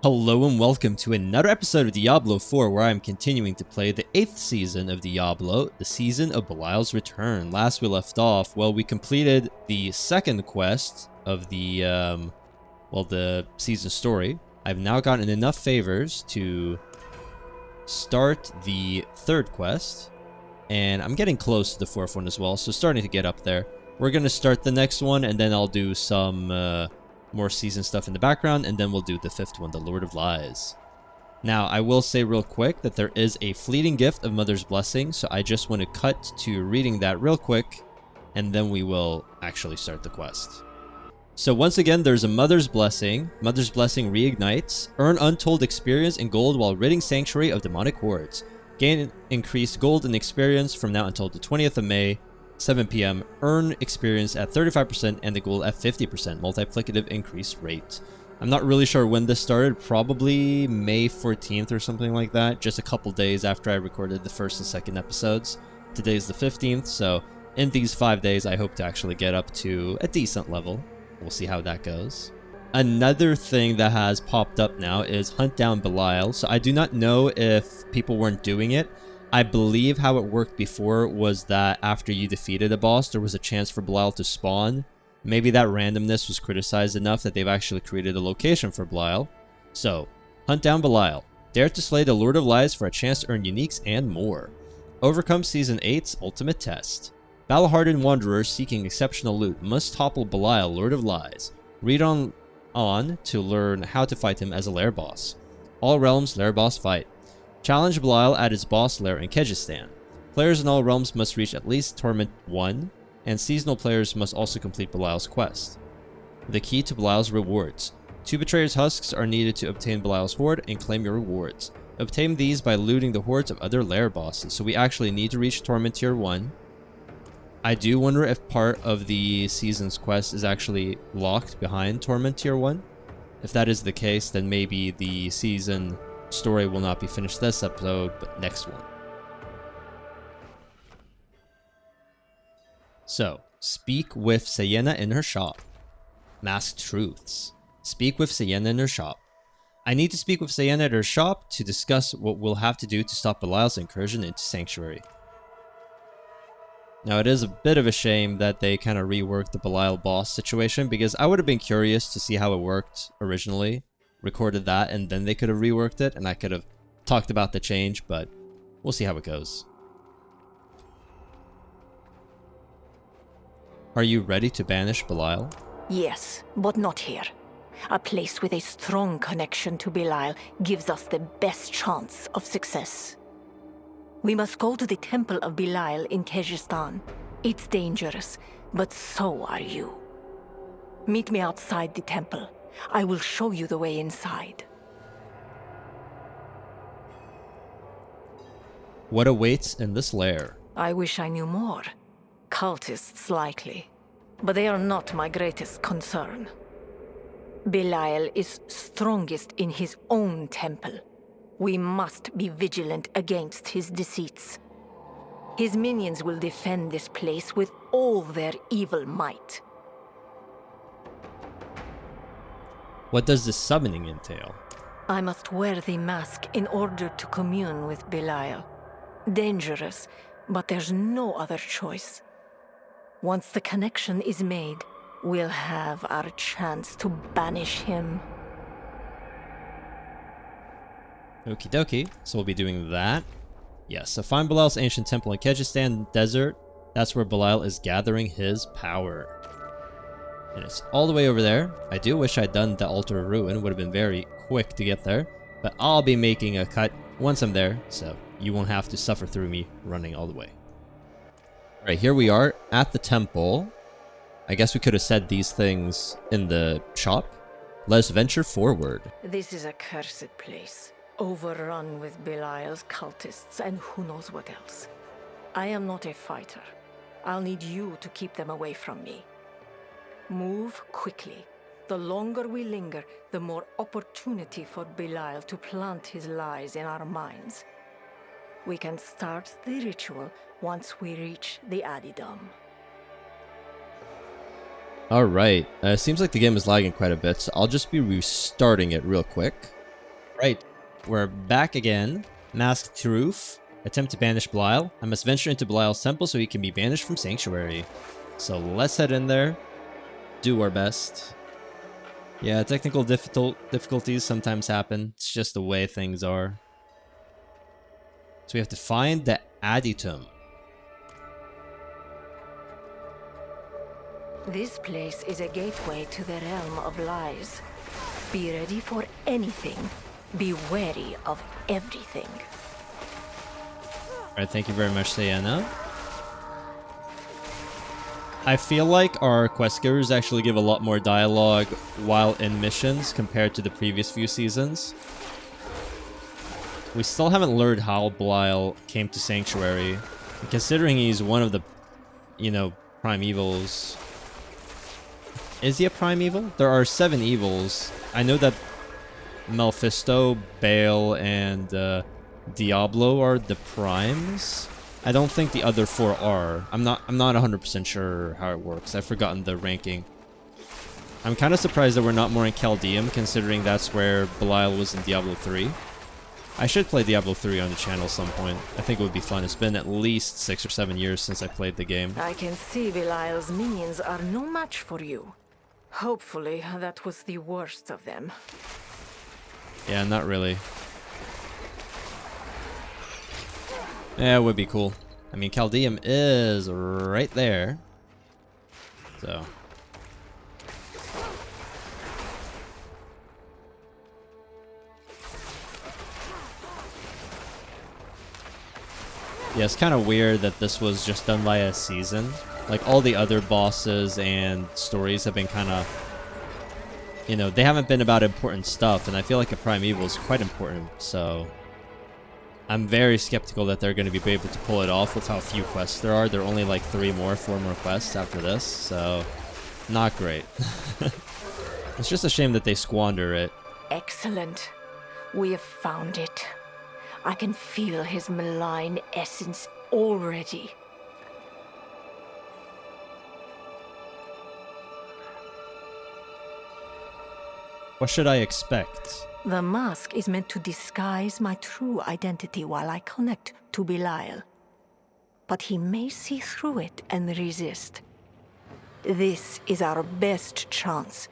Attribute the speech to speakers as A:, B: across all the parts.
A: Hello and welcome to another episode of Diablo 4 where I'm continuing to play the 8th season of Diablo, the season of Belial's Return. Last we left off, well, we completed the second quest of the, the season story. I've now gotten enough favors to start the third quest, and I'm getting close to the fourth one as well, so starting to get up there. We're going to start the next one, and then I'll do some, more season stuff in the background, and then we'll do the fifth one, the Lord of Lies. Now, I will say real quick that there is a fleeting gift of Mother's Blessing, so I just want to cut to reading that real quick, and then we will actually start the quest. So once again, there's a Mother's Blessing. Mother's Blessing reignites. Earn untold experience and gold while ridding Sanctuary of demonic hordes. Gain increased gold and experience from now until the 20th of May. 7 p.m. Earn experience at 35% and the gold at 50%. Multiplicative increase rate. I'm not really sure when this started. Probably May 14th or something like that. Just a couple days after I recorded the first and second episodes. Today's the 15th, so in these 5 days I hope to actually get up to a decent level. We'll see how that goes. Another thing that has popped up now is Hunt Down Belial. So I do not know if people weren't doing it. I believe how it worked before was that after you defeated a boss, there was a chance for Belial to spawn. Maybe that randomness was criticized enough that they've actually created a location for Belial. So, Hunt Down Belial. Dare to slay the Lord of Lies for a chance to earn uniques and more. Overcome Season 8's ultimate test. Battle-hardened wanderers seeking exceptional loot must topple Belial, Lord of Lies. Read on to learn how to fight him as a lair boss. All realms lair boss fight. Challenge Belial at his boss lair in Kyrgyzstan. Players in all realms must reach at least Torment 1, and seasonal players must also complete Belial's quest. The key to Belial's rewards. 2 Betrayer's Husks are needed to obtain Belial's Horde and claim your rewards. Obtain these by looting the hordes of other lair bosses, so we actually need to reach Torment Tier 1. I do wonder if part of the season's quest is actually locked behind Torment Tier 1. If that is the case, then maybe the season story will not be finished this episode, but next one. So, speak with Sienna in her shop. Masked Truths. Speak with Sienna in her shop. I need to speak with Sienna at her shop to discuss what we'll have to do to stop Belial's incursion into Sanctuary. Now, it is a bit of a shame that they kind of reworked the Belial boss situation, because I would have been curious to see how it worked originally. Recorded that, and then they could have reworked it, and I could have talked about the change, but we'll see how it goes. Are you ready to banish Belial?
B: Yes, but not here. A place with a strong connection to Belial gives us the best chance of success. We must go to the Temple of Belial in Kyrgyzstan. It's dangerous, but so are you. Meet me outside the temple. I will show you the way inside.
A: What awaits in this lair?
B: I wish I knew more. Cultists, likely. But they are not my greatest concern. Belial is strongest in his own temple. We must be vigilant against his deceits. His minions will defend this place with all their evil might.
A: What does the summoning entail?
B: I must wear the mask in order to commune with Belial. Dangerous, but there's no other choice. Once the connection is made, we'll have our chance to banish him.
A: Okie dokie, so we'll be doing that. Yes, so find Belial's ancient temple in Kyrgyzstan desert. That's where Belial is gathering his power. And it's all the way over there. I do wish I'd done the Altar of Ruin. It would have been very quick to get there. But I'll be making a cut once I'm there, so you won't have to suffer through me running all the way. Alright, here we are at the temple. I guess we could have said these things in the shop. Let's venture forward.
B: This is a cursed place, overrun with Belial's cultists and who knows what else. I am not a fighter. I'll need you to keep them away from me. Move quickly. The longer we linger, the more opportunity for Belial to plant his lies in our minds. We can start the ritual once we reach the Addidom.
A: Alright, seems like the game is lagging quite a bit, so I'll just be restarting it real quick. Right, we're back again. Masked Truth. Attempt to banish Belial. I must venture into Belial's temple so he can be banished from Sanctuary. So let's head in there. Do our best. Yeah, technical difficulties sometimes happen. It's just the way things are. So we have to find the Aditum.
B: This place is a gateway to the realm of lies. Be ready for anything. Be wary of everything.
A: Alright, thank you very much, Sienna. I feel like our quest givers actually give a lot more dialogue while in missions compared to the previous few seasons. We still haven't learned how Belial came to Sanctuary. Considering he's one of the, prime evils. Is he a prime evil? There are 7 evils. I know that Mephisto, Belial, and Diablo are the primes. I don't think the other 4 are. I'm not 100% sure how it works. I've forgotten the ranking. I'm kind of surprised that we're not more in Chaldeum, considering that's where Belial was in Diablo 3. I should play Diablo 3 on the channel at some point. I think it would be fun. It's been at least 6 or 7 years since I played the game.
B: I can see Belial's minions are no match for you. Hopefully, that was the worst of them.
A: Yeah, not really. Yeah, it would be cool. I mean, Chaldeum is right there. So. Yeah, it's kind of weird that this was just done by a season. Like, all the other bosses and stories have been kind of... they haven't been about important stuff, and I feel like a Primeval is quite important, so... I'm very skeptical that they're going to be able to pull it off with how few quests there are. There are only like 4 more quests after this, so... Not great. It's just a shame that they squander it.
B: Excellent. We have found it. I can feel his malign essence already.
A: What should I expect?
B: The mask is meant to disguise my true identity while I connect to Belial. But he may see through it and resist. This is our best chance.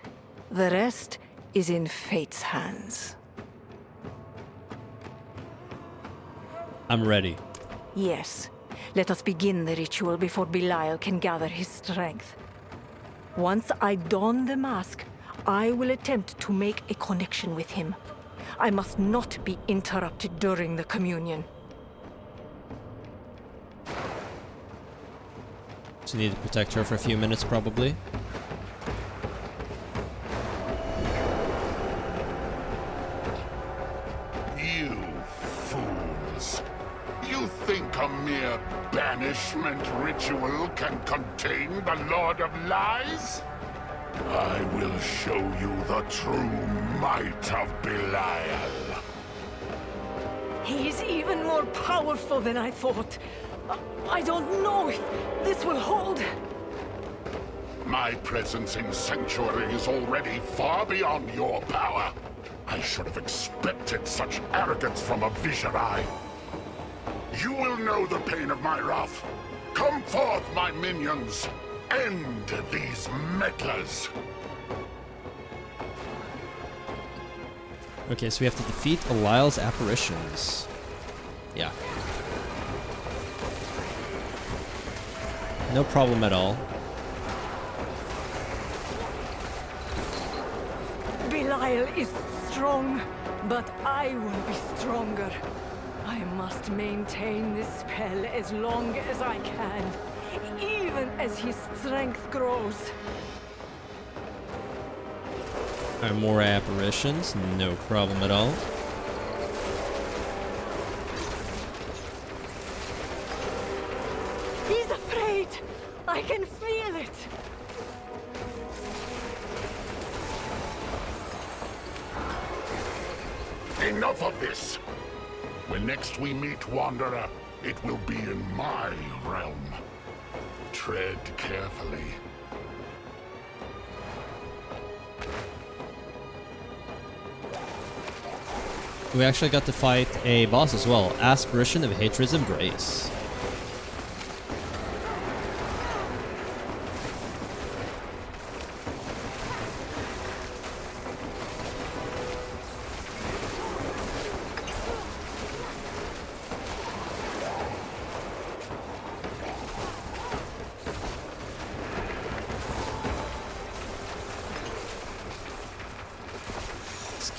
B: The rest is in fate's hands.
A: I'm ready.
B: Yes. Let us begin the ritual before Belial can gather his strength. Once I don the mask, I will attempt to make a connection with him. I must not be interrupted during the communion.
A: So you need to protect her for a few minutes, probably.
C: You fools! You think a mere banishment ritual can contain the Lord of Lies? I will show you the true might of Belial.
B: He is even more powerful than I thought. I don't know if this will hold.
C: My presence in Sanctuary is already far beyond your power. I should have expected such arrogance from a Viserai. You will know the pain of my wrath. Come forth, my minions. End these meddlers.
A: Okay, so we have to defeat Belial's apparitions. Yeah. No problem at all.
B: Belial is strong, but I will be stronger. I must maintain this spell as long as I can, even as his strength grows.
A: More apparitions, no problem at all.
B: He's afraid! I can feel it!
C: Enough of this! When next we meet, Wanderer, it will be in my realm. Tread carefully.
A: We actually got to fight a boss as well. Aspiration of Hatred's Embrace.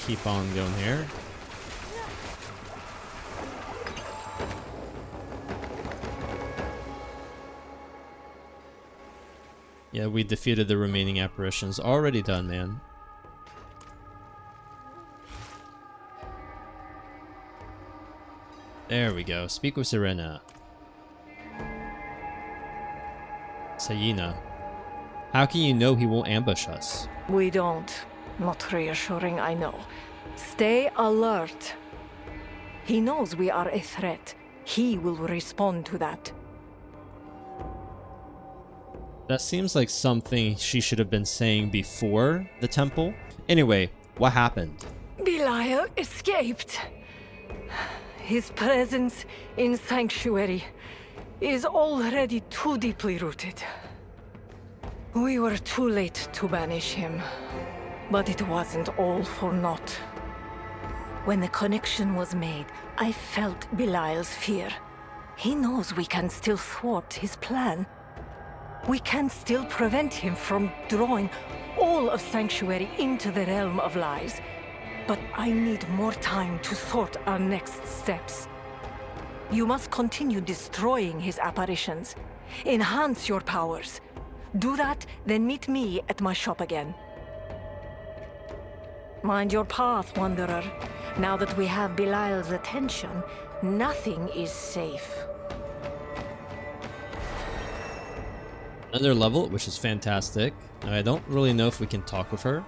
A: Keep on going here. Yeah, we defeated the remaining apparitions. Already done, man. There we go. Speak with Serena. Sayina. How can you know he won't ambush us?
B: We don't. Not reassuring, I know. Stay alert. He knows we are a threat. He will respond to that.
A: That seems like something she should have been saying before the temple. Anyway, what happened?
B: Belial escaped. His presence in Sanctuary is already too deeply rooted. We were too late to banish him. But it wasn't all for naught. When the connection was made, I felt Belial's fear. He knows we can still thwart his plan. We can still prevent him from drawing all of Sanctuary into the realm of lies. But I need more time to sort our next steps. You must continue destroying his apparitions. Enhance your powers. Do that, then meet me at my shop again. Mind your path, Wanderer. Now that we have Belial's attention, nothing is safe.
A: Another level, which is fantastic. I don't really know if we can talk with her.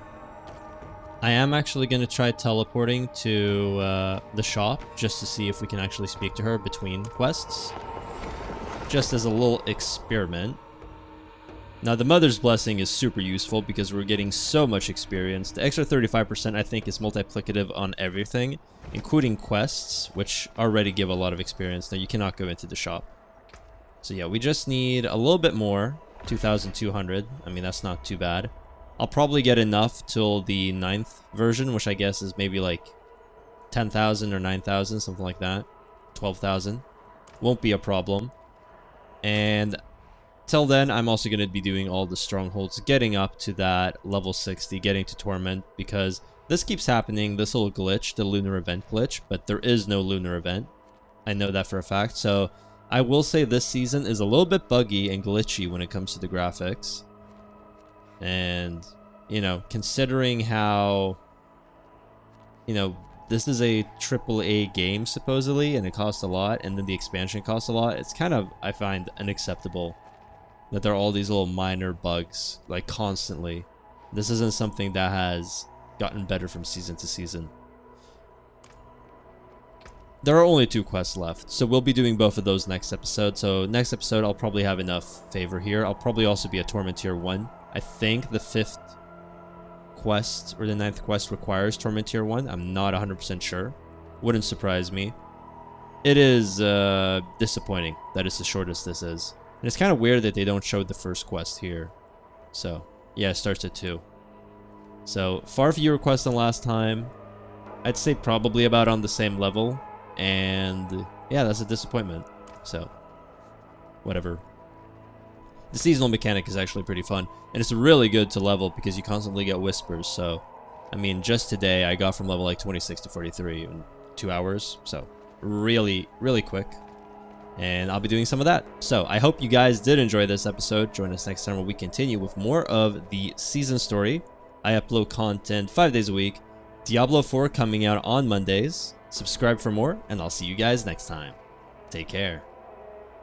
A: I am actually going to try teleporting to the shop just to see if we can actually speak to her between quests. Just as a little experiment. Now, the Mother's Blessing is super useful because we're getting so much experience. The extra 35% I think is multiplicative on everything, including quests, which already give a lot of experience. Now, you cannot go into the shop. So yeah, we just need a little bit more, 2,200. I mean, that's not too bad. I'll probably get enough till the 9th version, which I guess is maybe like 10,000 or 9,000, something like that. 12,000. Won't be a problem. And till then, I'm also going to be doing all the strongholds, getting up to that level 60, getting to Torment, because this keeps happening, this little glitch, the lunar event glitch, but there is no lunar event. I know that for a fact, so I will say this season is a little bit buggy and glitchy when it comes to the graphics. And, you know, considering how, you know, this is a AAA game, supposedly, and it costs a lot, and then the expansion costs a lot, it's kind of, I find, unacceptable that there are all these little minor bugs, like, constantly. This isn't something that has gotten better from season to season. There are only 2 quests left, so we'll be doing both of those next episode. So next episode, I'll probably have enough favor here. I'll probably also be a Torment Tier 1. I think the 5th quest, or the 9th quest, requires Torment Tier 1. I'm not 100% sure. Wouldn't surprise me. It is disappointing that it's the shortest this is. And it's kind of weird that they don't show the first quest here. So, yeah, it starts at 2. So, far fewer quests than last time. I'd say probably about on the same level. And, yeah, that's a disappointment. So, whatever. The seasonal mechanic is actually pretty fun. And it's really good to level because you constantly get whispers. So, I mean, just today I got from level like 26 to 43 in 2 hours. So, really, really quick. And I'll be doing some of that. So I hope you guys did enjoy this episode. Join us next time where we continue with more of the season story. I upload content 5 days a week. Diablo 4 coming out on Mondays. Subscribe for more, and I'll see you guys next time. Take care.